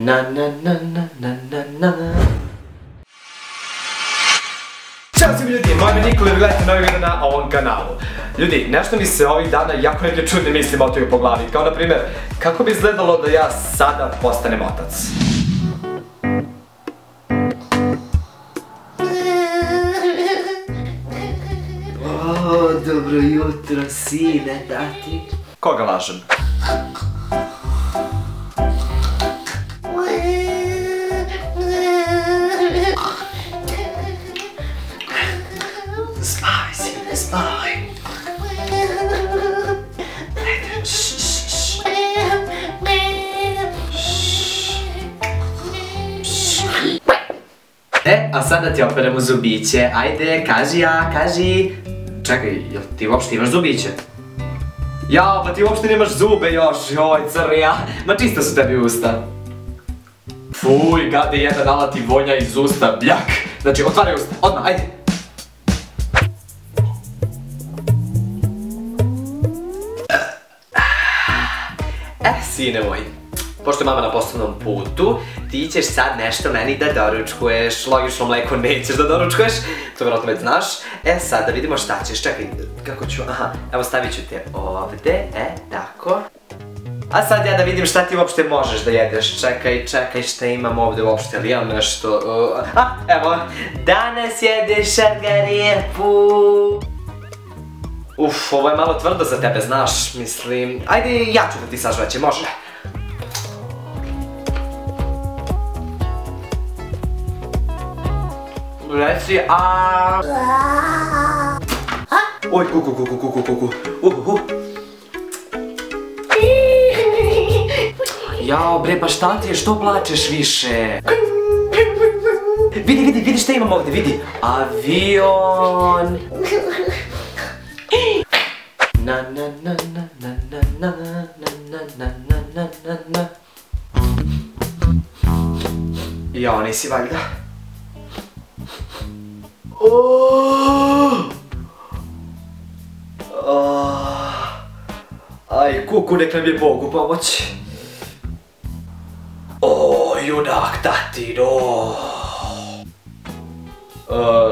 Na na na na na na na. Ćao svim ljudi, moje ime Nikola i vi gledate novi video na ovom kanalu. Ljudi, nešto mi se ovih dana jako neke čudne misli motaju po glavi. Kao na primjer, kako bi izgledalo da ja sada postanem otac? O, dobro jutro, sine, tati. Koga lažem? Spavaj, sine, spavaj. Ajde, šš. A sada ti operemo zubiće. Ajde, kaži ja, kaži. Čekaj, jel ti uopšte imaš zubiće? Jao, pa ti uopšte nemaš zube još, joj crnija. Ma čista su tebi usta. Fuj, gade jedan alat i vonja iz usta, bljak. Znači, otvaraj usta, odmah, ajde. Sine moj, pošto je mama na poslovnom putu, ti ćeš sad nešto meni da doručkuješ. Logično, mleko nećeš da doručkuješ, to vjerojatno već znaš. Sad da vidimo šta ćeš, čekaj, kako ću, aha, evo stavit ću te ovde, tako. A sad ja da vidim šta ti uopšte možeš da jedeš, čekaj, šta imam ovde uopšte, ali imam nešto, evo, danas jedeš šargarepu. Uf, ovo je malo tvrdo za tebe, znaš, mislim, ajde ja ću da ti sažvećem, može? Reci, Oj, kuku. Jao bre, pa šta ti je, što plačeš više? Vidi šta imam ovdje, vidi. Avion. Na na na na na na na na na na na na. Jao, nisi valjda? Aj, kuku, nek nam je Bogu pomoć. O, junak, tatino.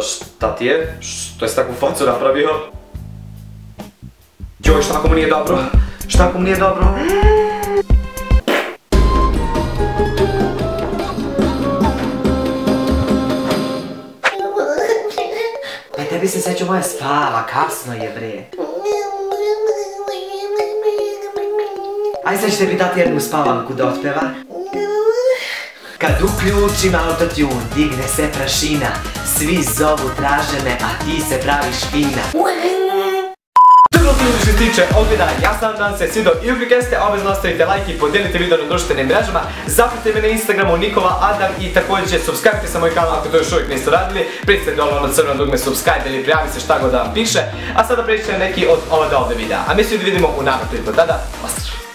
Šta ti je? Što je s takvu facu napravio? Joj, šta ako mu nije dobro? Šta ako mu nije dobro? Pa tebi se seću moja spava, kasno je bre. Aj sad ću tebi dati jednu spavanku da otpeva. Kad uključim autotune, digne se prašina. Svi zovu, traže me, a ti se praviš fina. Dobro ljudi što se tiče ovog videa, ja sam da vam se svidao i uvijek jeste, obavezno ostavite like i podijelite video na društvenim mrežama. Zapratite me na Instagramu Nikola Adam i također subscribe se moj kanal ako to još uvijek niste radili. Pritisnite dole ono crveno dugme subscribe ili prijavi se šta god da vam piše. A sada preći na neki od ova ovdje videa. A mi se vidimo u narednom klipu. Tada, pozdrav!